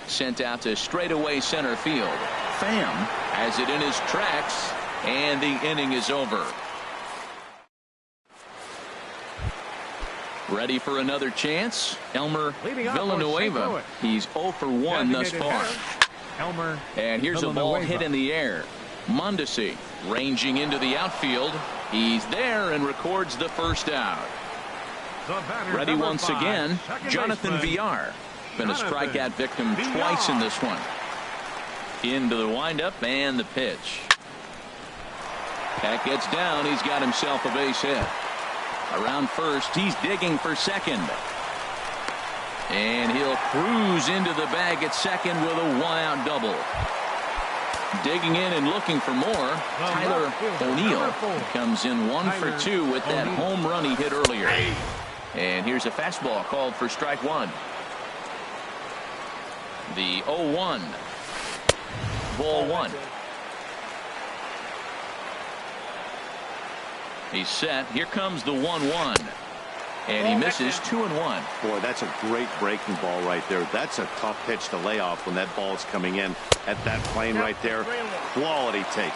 Sent out to straightaway center field. Pham has it in his tracks, and the inning is over. Ready for another chance? Elmer Villanueva. He's 0 for 1 thus far. And here's a ball hit in the air. Mondesi ranging into the outfield. He's there and records the first out. Ready once again, Jonathan Villar. Been a strikeout victim twice in this one. Into the windup and the pitch. Peck gets down. He's got himself a base hit. Around first, he's digging for second. And he'll cruise into the bag at second with a 1-out double. Digging in and looking for more, Tyler O'Neill comes in 1 for 2 with that home run he hit earlier. And here's a fastball called for strike 1. The 0-1. Ball 1. He's set. Here comes the 1-1. And he misses 2-1. Boy, that's a great breaking ball right there. That's a tough pitch to lay off when that ball's coming in at that plane right there. Quality take.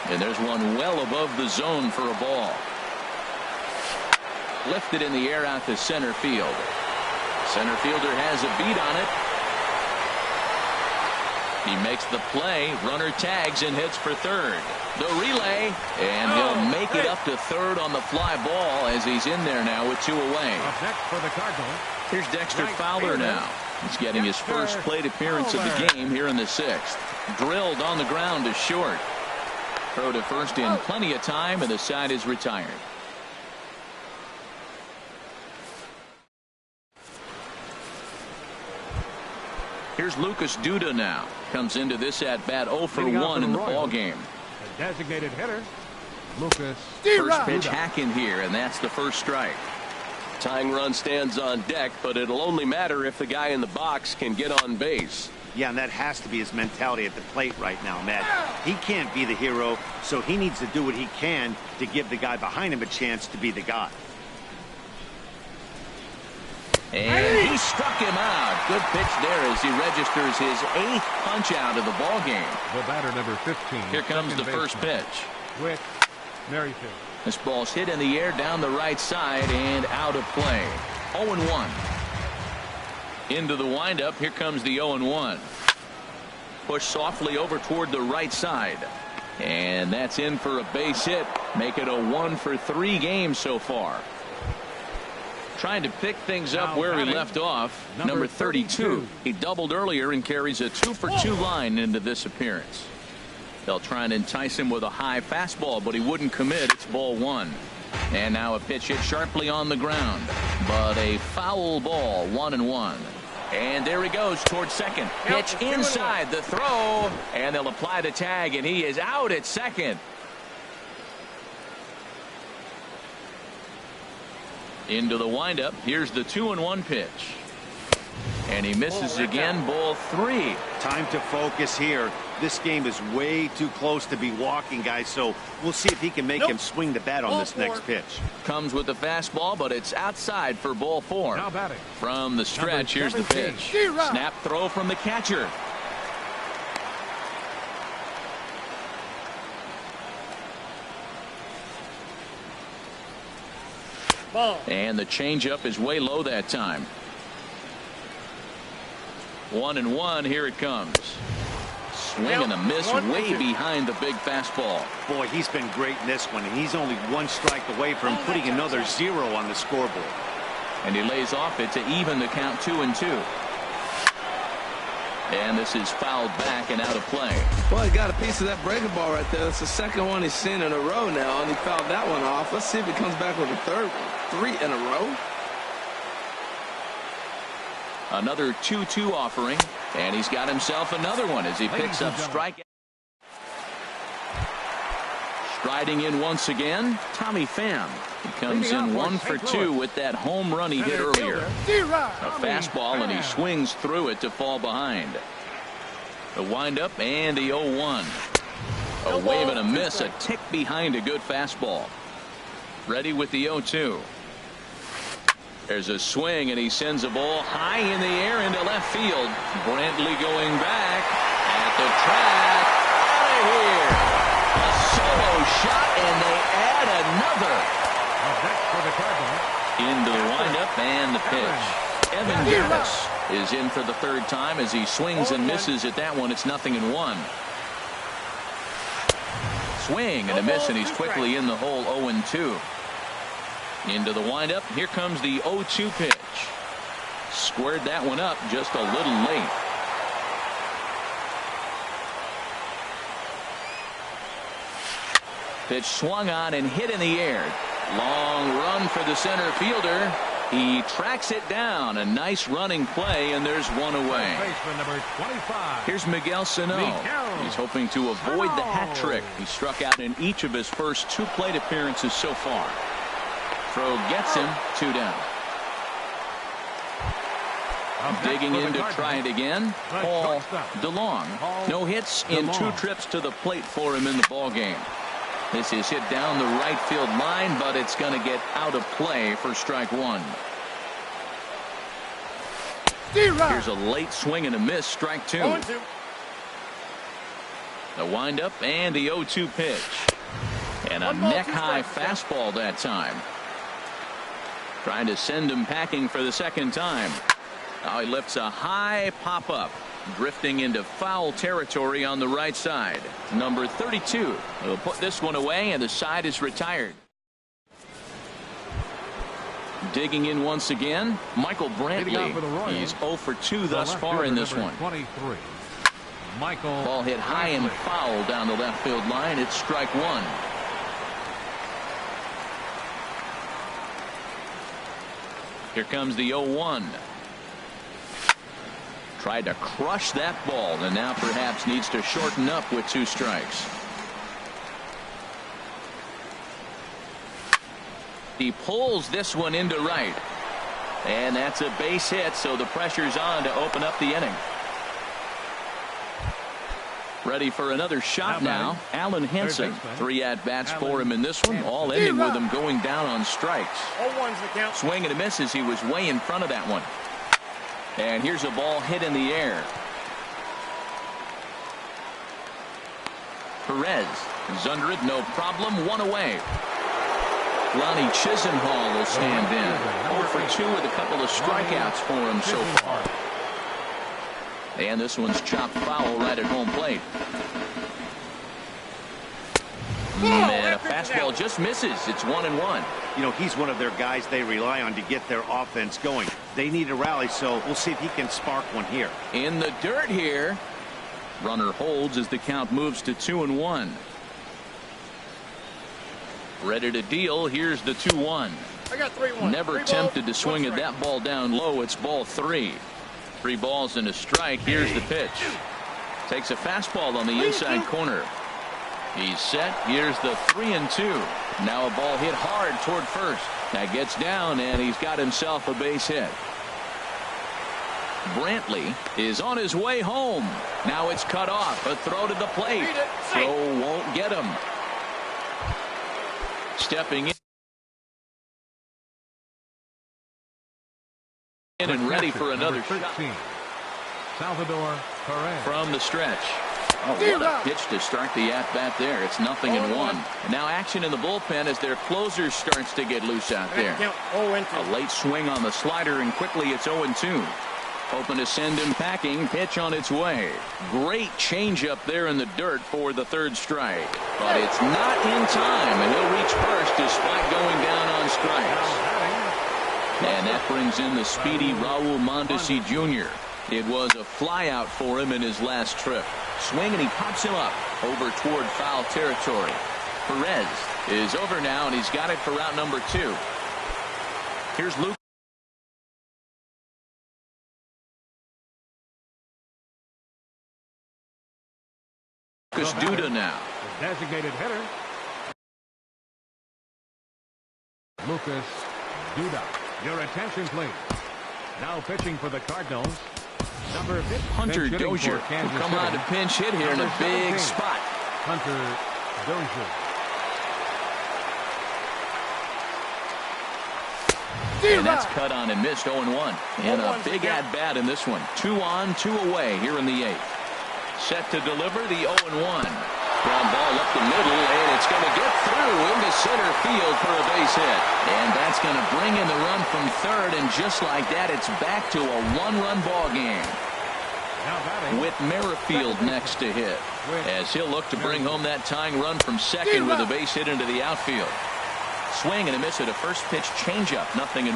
And there's one well above the zone for a ball. Lifted in the air out to center field. Center fielder has a beat on it. He makes the play. Runner tags and hits for third. The relay, and he'll make it up to third on the fly ball as he's in there now with 2 away. Here's Dexter Fowler now. He's getting his first plate appearance of the game here in the 6th. Drilled on the ground to short. Throw to first in plenty of time, and the side is retired. Here's Lucas Duda now. Comes into this at bat 0 for 1 in the ball game. Designated hitter, Lucas. First pitch hacking here, and that's the first strike. Tying run stands on deck, but it'll only matter if the guy in the box can get on base. Yeah, and that has to be his mentality at the plate right now, Matt. He can't be the hero, so he needs to do what he can to give the guy behind him a chance to be the guy. And he struck him out. Good pitch there as he registers his 8th punch out of the ball game. The batter, number 15. Here comes the first pitch. With Merrifield. This ball's hit in the air down the right side and out of play. 0-1. Into the windup. Here comes the 0-1. Push softly over toward the right side. And that's in for a base hit. Make it a 1 for 3 game so far. Trying to pick things up where he left off. Number 32. He doubled earlier and carries a 2 for 2 line into this appearance. They'll try and entice him with a high fastball, but he wouldn't commit. It's ball 1. And now a pitch hit sharply on the ground, but a foul ball. 1-1. And there he goes towards second. Pitch inside the throw, and they'll apply the tag, and he is out at second. Into the windup. Here's the 2-1 pitch. And he misses again. Ball 3. Time to focus here. This game is way too close to be walking, guys, so we'll see if he can make him swing the bat on this next pitch. Comes with the fastball, but it's outside for ball 4. Now batting. From the stretch, here's the pitch. Snap throw from the catcher. And the changeup is way low that time. 1-1. Here it comes. Swing and a miss way behind the big fastball. Boy, he's been great in this one, and he's only one strike away from putting another 0 on the scoreboard. And he lays off it to even the count 2-2. And this is fouled back and out of play. Well, he got a piece of that breaking ball right there. That's the second one he's seen in a row now, and he fouled that one off. Let's see if he comes back with a third one. 3 in a row. Another 2-2 offering, and he's got himself another one as he picks up strike. Striding in once again, Tommy Pham. He comes in 1 for 2 with that home run he hit earlier. A fastball, and he swings through it to fall behind. The windup and the 0-1. A wave and a miss, a tick behind a good fastball. Ready with the 0-2. There's a swing, and he sends a ball high in the air into left field. Brantley going back at the track. Out of here. A solo shot, and they add another. Into the windup and the pitch. Evan Gattis is in for the third time as he swings and misses at that one. It's 0-1. Swing and a miss, and he's quickly in the hole. 0-2. Into the windup. Here comes the 0-2 pitch. Squared that one up just a little late. Pitch swung on and hit in the air. Long run for the center fielder. He tracks it down. A nice running play, and there's one away. Here's Miguel Sano. He's hoping to avoid the hat trick. He struck out in each of his first 2 plate appearances so far. Throw gets him. 2 down. Digging in to try it again, Paul DeLong. No hits in 2 trips to the plate for him in the ballgame. This is hit down the right field line, but it's going to get out of play for strike 1. Here's a late swing and a miss, strike 2. The windup and the 0-2 pitch. And a neck-high fastball that time. Trying to send him packing for the second time. Now he lifts a high pop-up. Drifting into foul territory on the right side. Number 32. He'll put this one away, and the side is retired. Digging in once again, Michael Brantley. He's 0 for 2 thus far in this one. Ball hit high and foul down the left field line. It's strike 1. Here comes the 0-1. Tried to crush that ball, and now perhaps needs to shorten up with 2 strikes. He pulls this one into right. And that's a base hit, so the pressure's on to open up the inning. Ready for another shot now. Alan Henson. 3 at-bats for him in this one, all ending with him going down on strikes. Swing and a miss as he was way in front of that one. And here's a ball hit in the air. Perez is under it, no problem. 1 away. Lonnie Chisenhall will stand in. 0 for 2 with a couple of strikeouts for him so far. And this one's chopped foul right at home plate. And a fastball just misses. It's 1-1. You know, he's one of their guys they rely on to get their offense going. They need a rally, so we'll see if he can spark one here. In the dirt here. Runner holds as the count moves to 2-1. Ready to deal. Here's the 2-1. I got 3-1. Never tempted to swing at that ball down low. It's ball 3. 3 balls and a strike. Here's the pitch. Takes a fastball on the inside corner. He's set. Here's the 3-2. Now a ball hit hard toward first. That gets down, and he's got himself a base hit. Brantley is on his way home. Now it's cut off. A throw to the plate. Throw won't get him. Stepping in and ready for another shot. Salvador Perez. From the stretch. Oh, what a pitch to start the at-bat there. It's 0-1. And now action in the bullpen as their closer starts to get loose out there. A late swing on the slider, and quickly it's 0-2. Hoping to send him packing. Pitch on its way. Great changeup there in the dirt for the third strike. But it's not in time, and he'll reach first despite going down on strikes. And that brings in the speedy Raul Mondesi Jr. It was a flyout for him in his last trip. Swing, and he pops him up over toward foul territory. Perez is over now, and he's got it for out number 2. Here's Luke. Lucas Duda now. The designated hitter, Lucas Duda. Your attention, please. Now pitching for the Cardinals, number 15. Hunter Dozier will come on to pinch hit here in a big spot. Hunter Dozier. And that's cut on and missed 0-1. And a big at-bat in this one. 2 on, 2 away here in the 8th. Set to deliver the 0-1. Ground ball up the middle, and it's going to get through into center field for a base hit. And that's going to bring in the run from third, and just like that, it's back to a 1-run ball game. With Merrifield next to hit, as he'll look to bring home that tying run from second with a base hit into the outfield. Swing and a miss at a first pitch changeup, 0-1.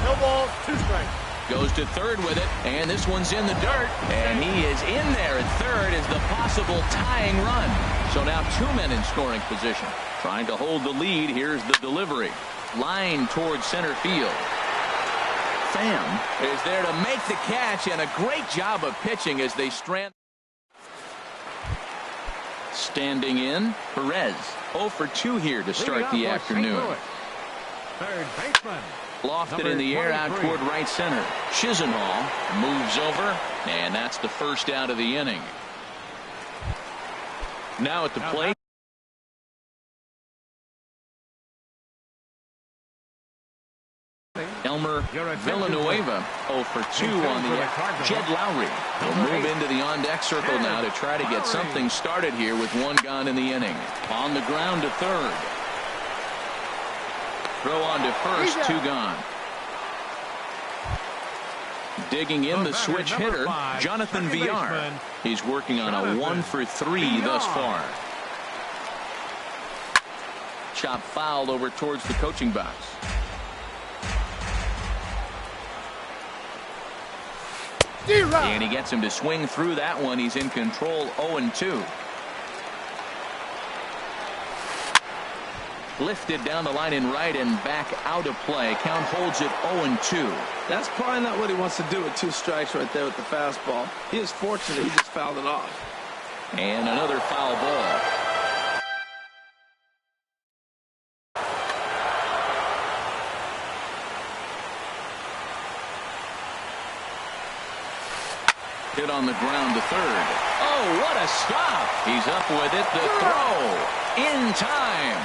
No balls, 2 strikes. Goes to third with it, and this one's in the dirt, and he is in there at third as the possible tying run. So now 2 men in scoring position. Trying to hold the lead. Here's the delivery. Line towards center field. Pham is there to make the catch, and a great job of pitching as they strand. Standing in, Perez. 0 for 2 here to start the afternoon. Third baseman. Lofted in the air out toward right center. Chisenhall moves over, and that's the first out of the inning. Now at the plate. Elmer Villanueva 0 for 2 on the Jed Lowry will move into the on-deck circle now to try to get something started here with 1 gone in the inning. On the ground to third. Throw on to first, 2 gone. Digging in the switch hitter, Jonathan Villar. He's working on a 1 for 3 thus far. Chop fouled over towards the coaching box. And he gets him to swing through that one. He's in control, 0-2. Lifted down the line in right and back out of play. Count holds it 0-2. That's probably not what he wants to do with 2 strikes right there with the fastball. He is fortunate he just fouled it off. And another foul ball. Hit on the ground to third. Oh, what a stop. He's up with it. The throw in time.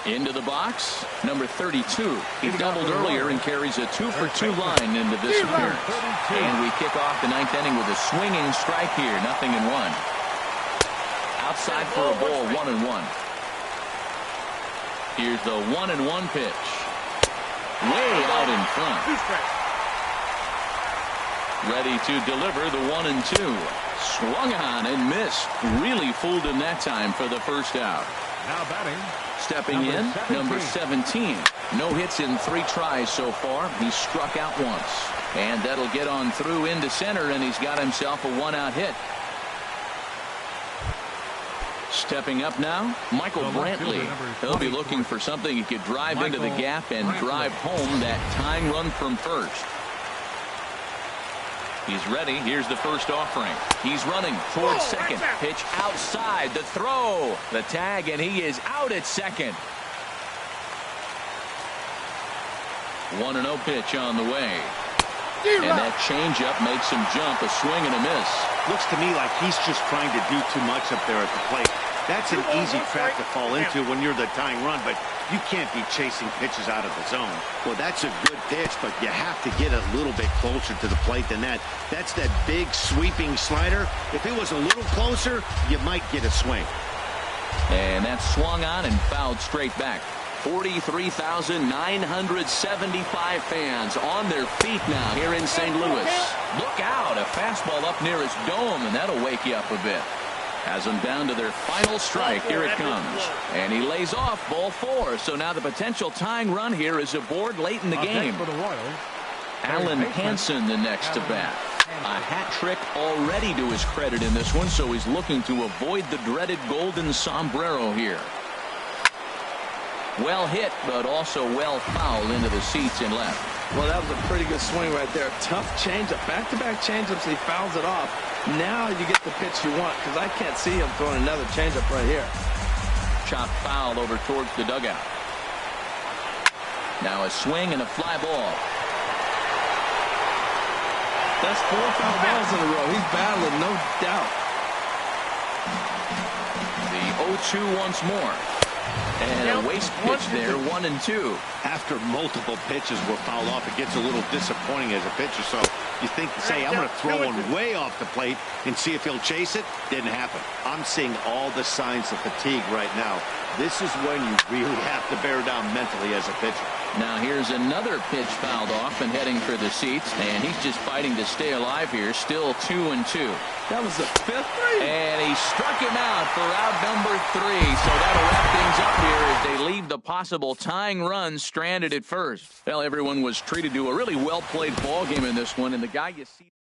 Into the box, number 32. He doubled earlier and carries a 2 for 2 line into this appearance. And we kick off the 9th inning with a swinging strike here, 0-1. Outside for a ball, 1-1. Here's the 1-1 pitch. Way out in front. Ready to deliver the 1-2. Swung on and missed. Really fooled him that time for the first out. Now batting. Stepping in, number 17. No hits in 3 tries so far. He struck out once. And that'll get on through into center, and he's got himself a 1-out hit. Stepping up now, Michael Brantley. He'll be looking for something he could drive into the gap and drive home that tying run from first. He's ready. Here's the first offering. He's running towards second. Pitch outside. The throw. The tag, and he is out at second. 1-0 pitch on the way. And that changeup makes him jump. A swing and a miss. Looks to me like he's just trying to do too much up there at the plate. That's an easy trap to fall into when you're the tying run, but you can't be chasing pitches out of the zone. Well, that's a good pitch, but you have to get a little bit closer to the plate than that. That's that big sweeping slider. If it was a little closer, you might get a swing. And that swung on and fouled straight back. 43,975 fans on their feet now here in St. Louis. Look out, a fastball up near his dome, and that'll wake you up a bit. Has them down to their final strike. Here it comes. And he lays off ball 4. So now the potential tying run here is aboard late in the game. For the Royals, Alan Hansen the next to bat. A hat trick already to his credit in this one, so he's looking to avoid the dreaded golden sombrero here. Well hit, but also well fouled into the seats in left. Well, that was a pretty good swing right there. Tough changeup. Back-to-back changeups, he fouls it off. Now you get the pitch you want, because I can't see him throwing another changeup right here. Chop foul over towards the dugout. Now a swing and a fly ball. That's 4 foul balls in a row. He's battling, no doubt. The 0-2 once more. And a waste pitch there, 1-2. After multiple pitches were fouled off, it gets a little disappointing as a pitcher. So you think, say, I'm going to throw one way off the plate and see if he'll chase it. Didn't happen. I'm seeing all the signs of fatigue right now. This is when you really have to bear down mentally as a pitcher. Now here's another pitch fouled off and heading for the seats. And he's just fighting to stay alive here. Still 2-2. That was the 5th. And he struck him out for out number 3. So that'll wrap things up here as they leave the possible tying run stranded at first. Well, everyone was treated to a really well-played ball game in this one. And the guy you see